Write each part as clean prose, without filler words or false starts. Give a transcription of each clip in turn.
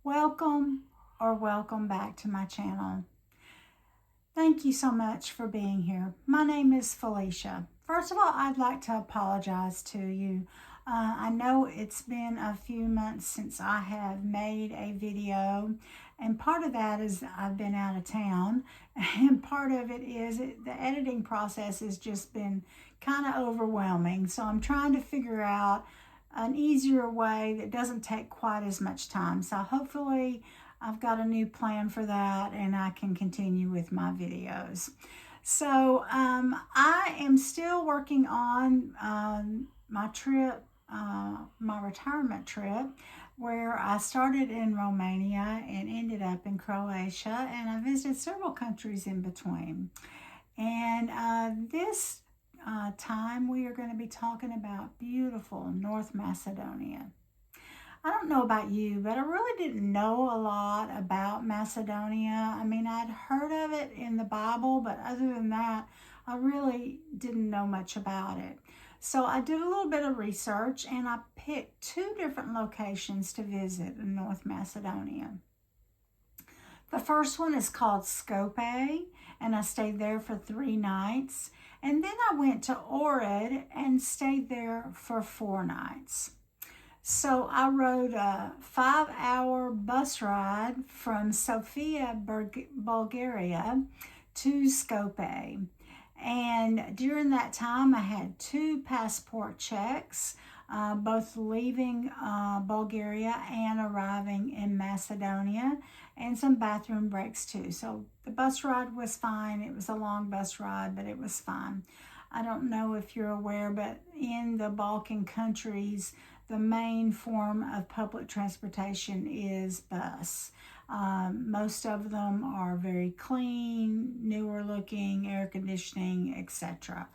Welcome or welcome back to my channel. Thank you so much for being here. My name is Felicia. First of all, I'd like to apologize to you. I know it's been a few months since I have made a video, and part of that is I've been out of town, and part of it is the editing process has just been kind of overwhelming. So I'm trying to figure out an easier way that doesn't take quite as much time. So hopefully I've got a new plan for that and I can continue with my videos. So I am still working on my trip, my retirement trip, where I started in Romania and ended up in Croatia, and I visited several countries in between. And this time we are going to be talking about beautiful North Macedonia. I don't know about you, but I really didn't know a lot about Macedonia. I mean, I'd heard of it in the Bible, but other than that, I really didn't know much about it. So I did a little bit of research and I picked two different locations to visit in North Macedonia. The first one is called Skopje, and I stayed there for 3 nights. And then I went to Ohrid and stayed there for 4 nights. So I rode a 5-hour bus ride from Sofia, Bulgaria to Skopje. And during that time, I had 2 passport checks, both leaving Bulgaria and arriving in Macedonia, and some bathroom breaks too. So the bus ride was fine. It was a long bus ride, but it was fine. I don't know if you're aware, but in the Balkan countries, the main form of public transportation is bus. Most of them are very clean, newer looking, air conditioning, etc.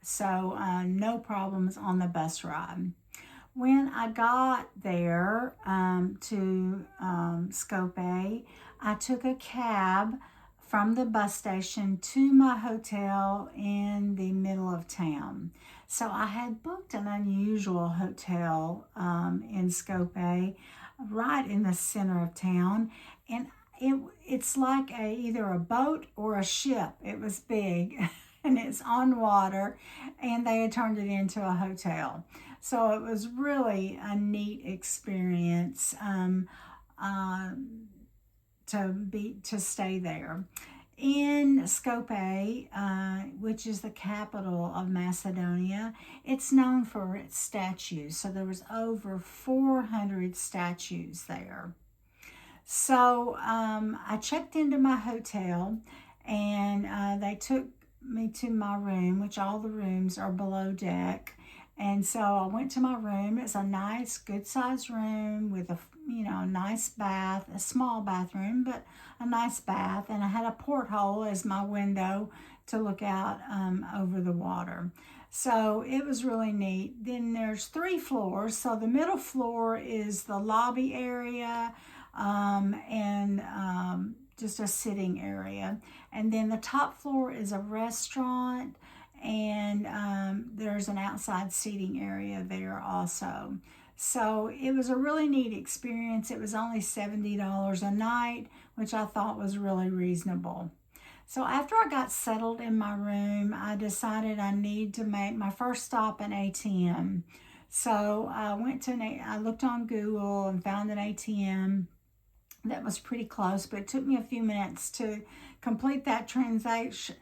So no problems on the bus ride. When I got there to Skopje, I took a cab from the bus station to my hotel in the middle of town. So I had booked an unusual hotel in Skopje, right in the center of town, and it's like either a boat or a ship. It was big and it's on water, and they had turned it into a hotel. So it was really a neat experience to stay there. In Skopje, which is the capital of Macedonia, it's known for its statues. So there was over 400 statues there. So I checked into my hotel, and they took me to my room, which all the rooms are below deck. And so I went to my room. It's a nice, good-sized room with a nice bath, a small bathroom, but a nice bath. And I had a porthole as my window to look out over the water. So it was really neat. Then there's 3 floors. So the middle floor is the lobby area and just a sitting area. And then the top floor is a restaurant, and there's an outside seating area there also. So it was a really neat experience. It was only $70 a night, which I thought was really reasonable. So after I got settled in my room, I decided I need to make my first stop an ATM. So I looked on Google and found an ATM that was pretty close, but it took me a few minutes to complete that transaction,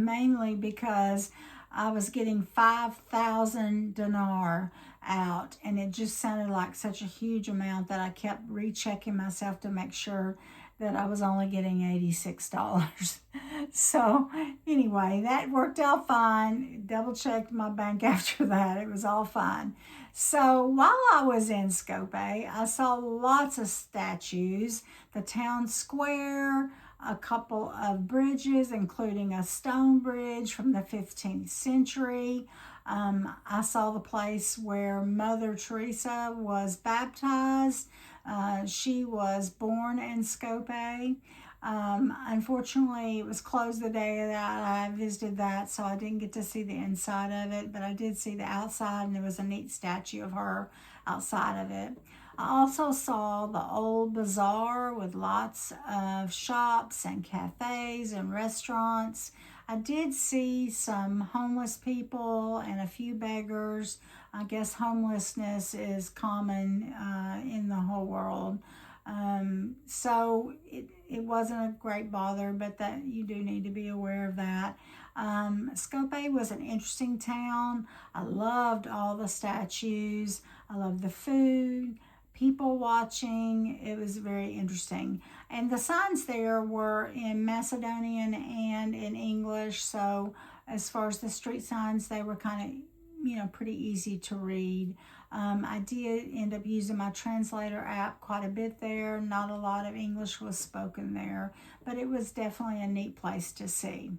mainly because I was getting 5,000 dinar out, and it just sounded like such a huge amount that I kept rechecking myself to make sure that I was only getting $86. So anyway, that worked out fine. Double checked my bank after that. It was all fine. So while I was in Skopje, I saw lots of statues, the town square, a couple of bridges, including a stone bridge from the 15th century. I saw the place where Mother Teresa was baptized. She was born in Skopje. Unfortunately, it was closed the day that I visited that, so I didn't get to see the inside of it, but I did see the outside, and there was a neat statue of her outside of it. I also saw the old bazaar with lots of shops and cafes and restaurants. I did see some homeless people and a few beggars. I guess homelessness is common in the whole world. So it wasn't a great bother, but that you do need to be aware of that. Skopje was an interesting town. I loved all the statues. I loved the food, people watching. It was very interesting. And the signs there were in Macedonian and in English. So as far as the street signs, they were kind of, pretty easy to read. I did end up using my translator app quite a bit there. Not a lot of English was spoken there, but it was definitely a neat place to see.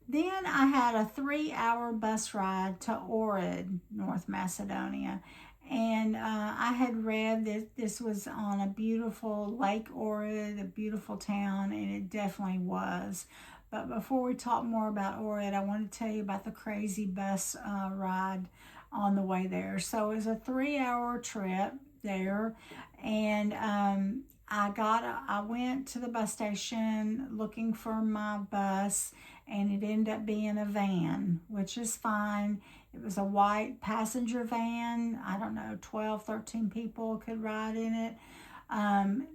Then I had a 3-hour bus ride to Ohrid, North Macedonia. And I had read that this was on a beautiful Lake Ohrid, a beautiful town, and it definitely was. But before we talk more about Ohrid, I want to tell you about the crazy bus ride on the way there. So it was a 3-hour trip there, and I went to the bus station looking for my bus, and it ended up being a van, which is fine. It was a white passenger van. I don't know, 12, 13 people could ride in it.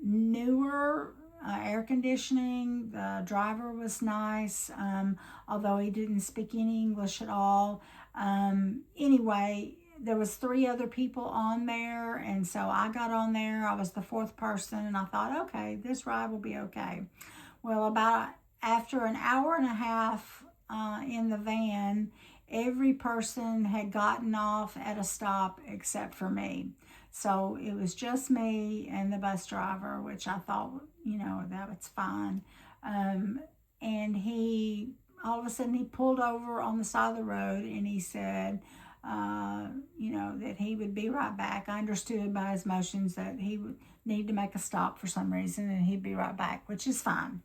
Newer air conditioning. The driver was nice, although he didn't speak any English at all. Anyway, there was 3 other people on there, and so I got on there. I was the 4th person, and I thought, okay, this ride will be okay. Well, after an hour and a half in the van, every person had gotten off at a stop except for me. So it was just me and the bus driver, which I thought, that was fine. And all of a sudden, he pulled over on the side of the road, and he said, that he would be right back. I understood by his motions that he would need to make a stop for some reason, and he'd be right back, which is fine.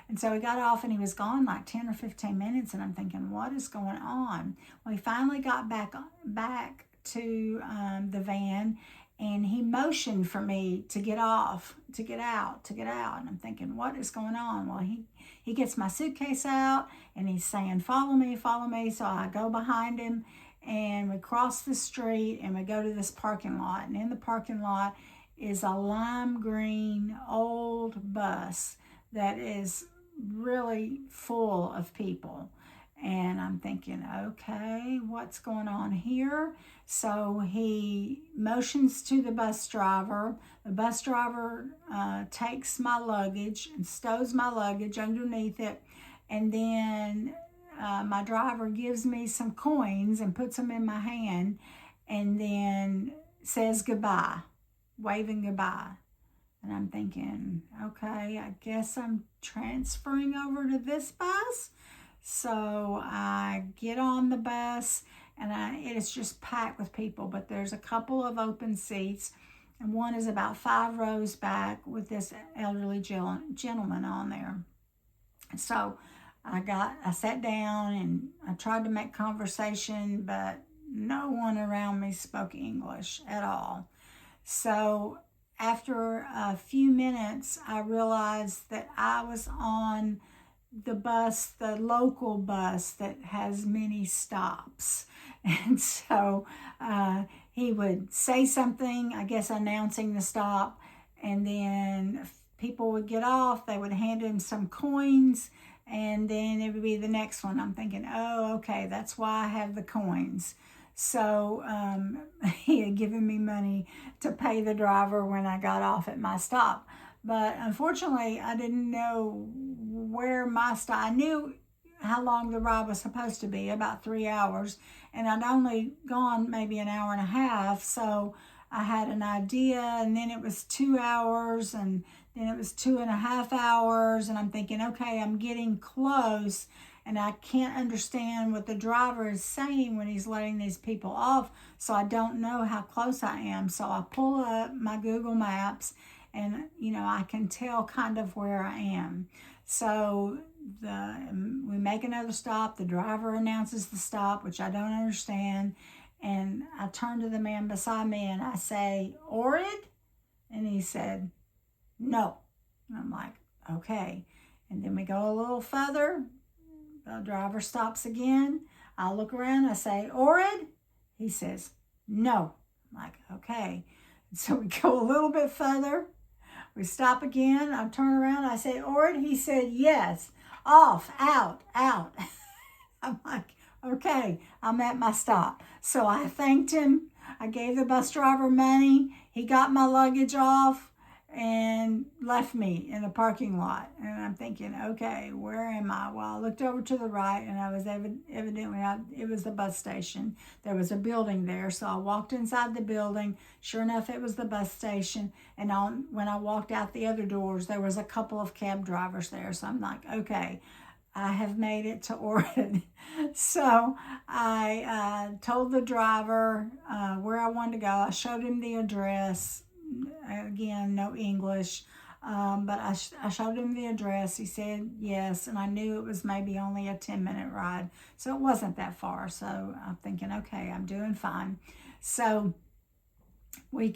And so he got off, and he was gone like 10 or 15 minutes, and I'm thinking, what is going on? Well, he finally got back to the van, and he motioned for me to get off, to get out. And I'm thinking, what is going on? Well, he gets my suitcase out, and he's saying, follow me. So I go behind him, and we cross the street, and we go to this parking lot. And in the parking lot is a lime green old bus that is really full of people. And I'm thinking, okay, what's going on here? So he motions to the bus driver. The bus driver takes my luggage and stows my luggage underneath it. And then my driver gives me some coins and puts them in my hand, and then says goodbye, waving goodbye. And I'm thinking, okay, I guess I'm transferring over to this bus. So I get on the bus, and it is just packed with people, but there's a couple of open seats, and one is about 5 rows back with this elderly gentleman on there. So I sat down, and I tried to make conversation, but no one around me spoke English at all. So after a few minutes, I realized that I was on the bus, the local bus that has many stops. And so he would say something, I guess announcing the stop, and then people would get off, they would hand him some coins, and then it would be the next one. I'm thinking, oh, okay, that's why I have the coins. So he had given me money to pay the driver when I got off at my stop. But unfortunately, I didn't know where my stop. I knew how long the ride was supposed to be, about 3 hours, and I'd only gone maybe an hour and a half. So I had an idea, and then it was 2 hours, and then it was 2.5 hours, and I'm thinking, okay, I'm getting close, and I can't understand what the driver is saying when he's letting these people off, so I don't know how close I am. So I pull up my Google Maps, and I can tell kind of where I am. So we make another stop. The driver announces the stop, which I don't understand, and I turn to the man beside me and I say, Ohrid? And he said, no. And I'm like, okay. And then we go a little further. The driver stops again. I look around. I say, Ohrid? He says, no. I'm like, okay. And so we go a little bit further. We stop again. I turn around. I say, Ohrid? He said, yes. Off, out, out. I'm like, okay, I'm at my stop. So I thanked him. I gave the bus driver money. He got my luggage off and left me in the parking lot. And I'm thinking, okay, where am I? Well, I looked over to the right, and I was evidently, it was the bus station. There was a building there, so I walked inside the building. Sure enough, it was the bus station. And when I walked out the other doors, there was a couple of cab drivers there. So I'm like, okay, I have made it to Ohrid. So I told the driver where I wanted to go. I showed him the address. Again, no English, but I showed him the address. He said yes, and I knew it was maybe only a 10-minute ride, so it wasn't that far. So I'm thinking, okay, I'm doing fine. So we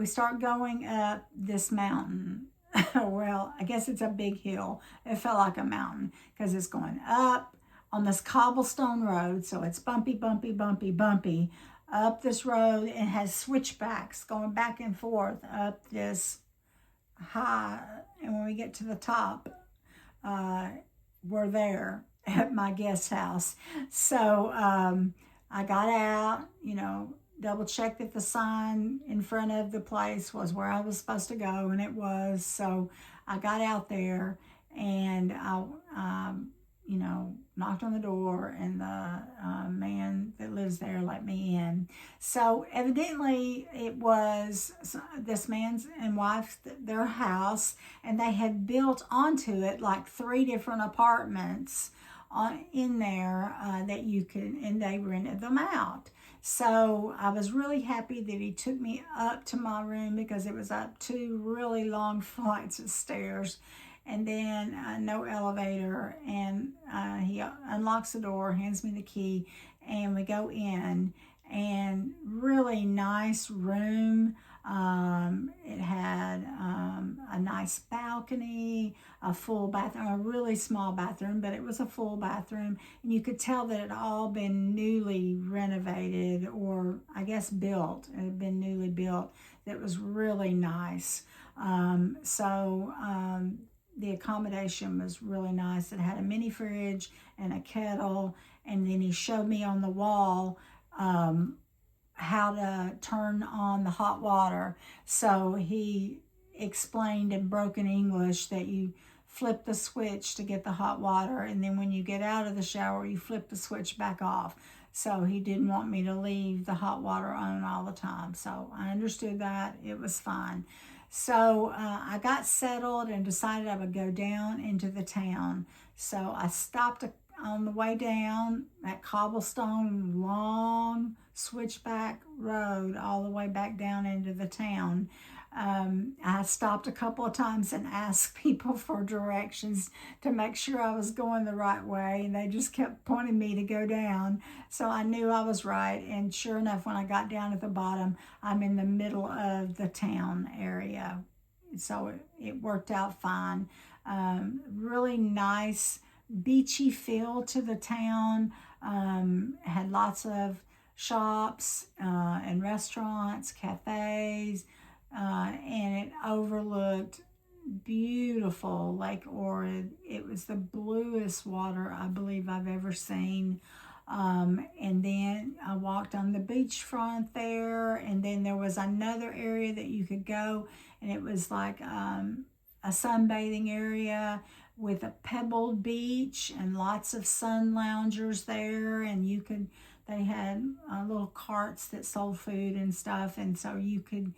start going up this mountain. Well, I guess it's a big hill. It felt like a mountain because it's going up on this cobblestone road, so it's bumpy, bumpy, bumpy, bumpy. Up this road, and has switchbacks going back and forth up this high. And when we get to the top, we're there at my guest house. So I got out, double checked that the sign in front of the place was where I was supposed to go, and it was. So I got out there, and I knocked on the door, and the man that lives there let me in. So evidently it was this man's and wife, their house, and they had built onto it like 3 different apartments in there that you could, and they rented them out. So I was really happy that he took me up to my room, because it was up 2 really long flights of stairs, and then no elevator, and he unlocks the door, hands me the key, and we go in, and really nice room. It had a nice balcony, a full bathroom, a really small bathroom, but it was a full bathroom, and you could tell that it had all been newly renovated, or I guess built. It had been newly built. That was really nice. The accommodation was really nice. It had a mini fridge and a kettle, and then he showed me on the wall how to turn on the hot water. So he explained in broken English that you flip the switch to get the hot water, and then when you get out of the shower, you flip the switch back off. So he didn't want me to leave the hot water on all the time. So I understood that. It was fine. So I got settled and decided I would go down into the town. So I stopped on the way down that cobblestone long switchback road all the way back down into the town. I stopped a couple of times and asked people for directions to make sure I was going the right way, and they just kept pointing me to go down. So I knew I was right, and sure enough, when I got down at the bottom, I'm in the middle of the town area. So it worked out fine. Really nice beachy feel to the town. Had lots of shops and restaurants, cafes, and it overlooked beautiful Lake Ohrid. It was the bluest water I believe I've ever seen. And then I walked on the beachfront there, and then there was another area that you could go, and it was like a sunbathing area with a pebbled beach and lots of sun loungers there, and they had little carts that sold food and stuff, and so you could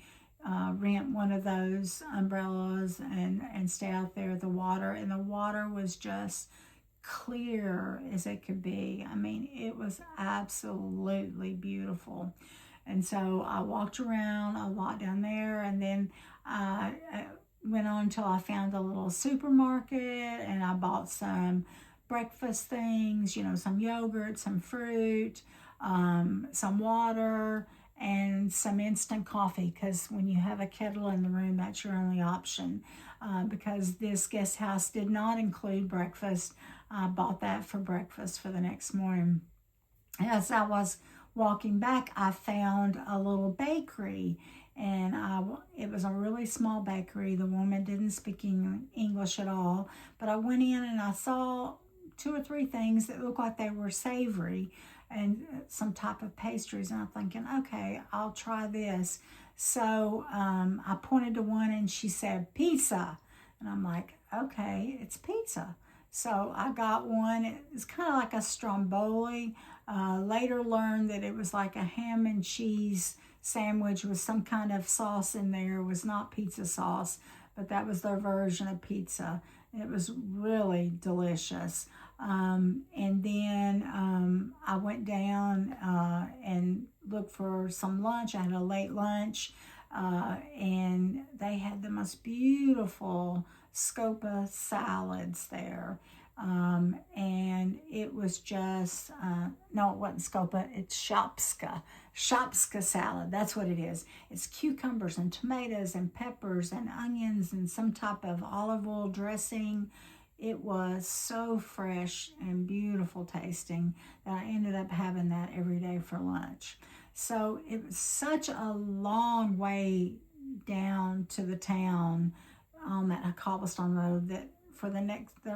rent one of those umbrellas and stay out there at the water, and the water was just clear as it could be. I mean, it was absolutely beautiful. And so I walked around a lot down there, and then I went on until I found a little supermarket, and I bought some breakfast things, some yogurt, some fruit, some water, and some instant coffee, because when you have a kettle in the room, that's your only option. Because this guest house did not include breakfast. I bought that for breakfast for the next morning. As I was walking back, I found a little bakery, and it was a really small bakery. The woman didn't speak English at all, but I went in and I saw two or three things that looked like they were savory and some type of pastries, and I'm thinking, okay, I'll try this. So I pointed to one and she said pizza, and I'm like, okay, it's pizza. So I got one. It's kind of like a stromboli. Later learned that it was like a ham and cheese sandwich with some kind of sauce in there. It was not pizza sauce, but that was their version of pizza. It was really delicious. And then I went down and looked for some lunch. I had a late lunch, and they had the most beautiful Skopje salads there. And it was just, no, it wasn't Skopje, it's Shopska. Shopska salad, that's what it is. It's cucumbers and tomatoes and peppers and onions and some type of olive oil dressing. It was so fresh and beautiful tasting that I ended up having that every day for lunch. So it was such a long way down to the town on that cobblestone road that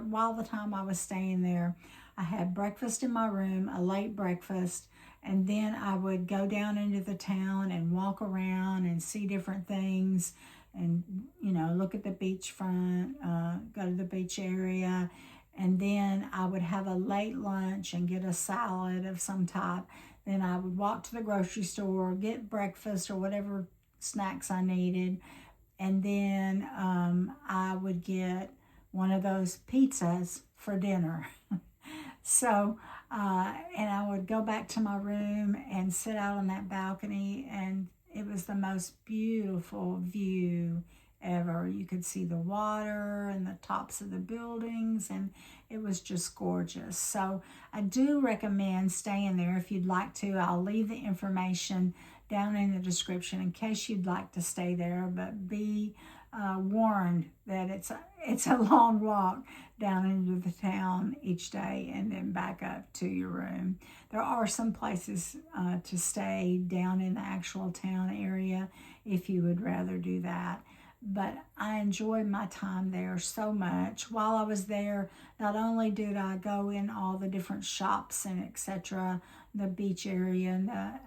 while the time I was staying there, I had breakfast in my room, a late breakfast, and then I would go down into the town and walk around and see different things and, look at the beachfront, go to the beach area, and then I would have a late lunch and get a salad of some type. Then I would walk to the grocery store, get breakfast or whatever snacks I needed, and then I would get one of those pizzas for dinner. So, and I would go back to my room and sit out on that balcony, and it was the most beautiful view ever. You could see the water and the tops of the buildings, and it was just gorgeous. So I do recommend staying there if you'd like to. I'll leave the information down in the description in case you'd like to stay there, but be warned that it's a long walk down into the town each day and then back up to your room. There are some places to stay down in the actual town area if you would rather do that. But I enjoyed my time there so much. While I was there, not only did I go in all the different shops and etc., the beach area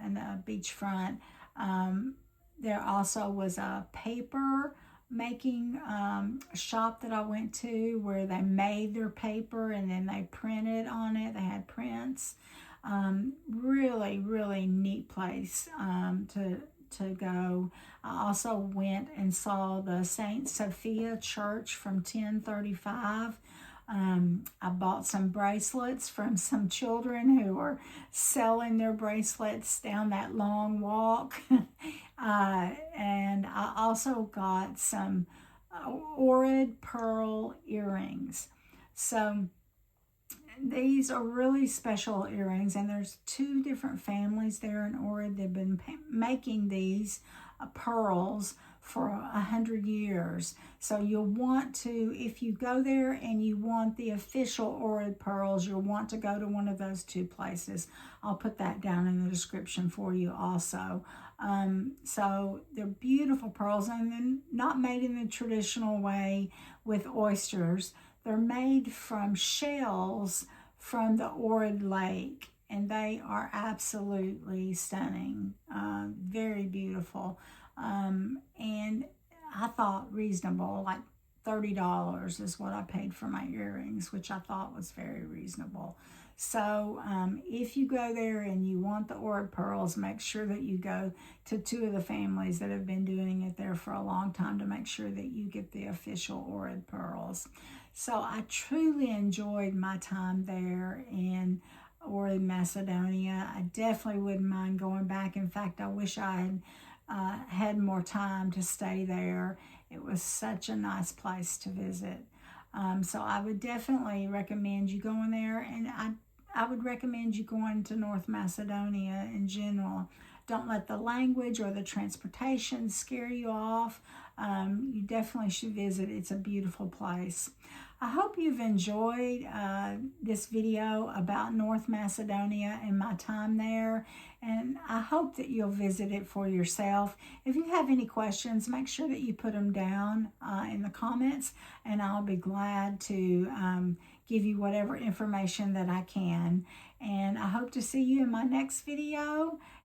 and the beachfront, there also was a paper making shop that I went to where they made their paper and then they printed on it. They had prints. Really, really neat place to go. I also went and saw the Saint Sophia Church from 1035. I bought some bracelets from some children who were selling their bracelets down that long walk. And I also got some Ohrid pearl earrings. So these are really special earrings, and there's two different families there in Ohrid. They've been making these pearls for 100 years. So you'll want to, if you go there and you want the official Ohrid pearls, you'll want to go to one of those two places. I'll put that down in the description for you also. So they're beautiful pearls, and they're not made in the traditional way with oysters. They're made from shells from the Ohrid Lake, and they are absolutely stunning, very beautiful. And I thought reasonable, like $30 is what I paid for my earrings, which I thought was very reasonable. So if you go there and you want the Ohrid pearls, make sure that you go to two of the families that have been doing it there for a long time to make sure that you get the official Ohrid pearls. So I truly enjoyed my time there in North Macedonia. I definitely wouldn't mind going back. In fact, I wish I had had more time to stay there. It was such a nice place to visit. So I would definitely recommend you going there, and I would recommend you going to North Macedonia in general Don't let the language or the transportation scare you off. You definitely should visit. It's a beautiful place. I hope you've enjoyed this video about North Macedonia and my time there, and I hope that you'll visit it for yourself. If you have any questions, make sure that you put them down in the comments, and I'll be glad to give you whatever information that I can. And I hope to see you in my next video.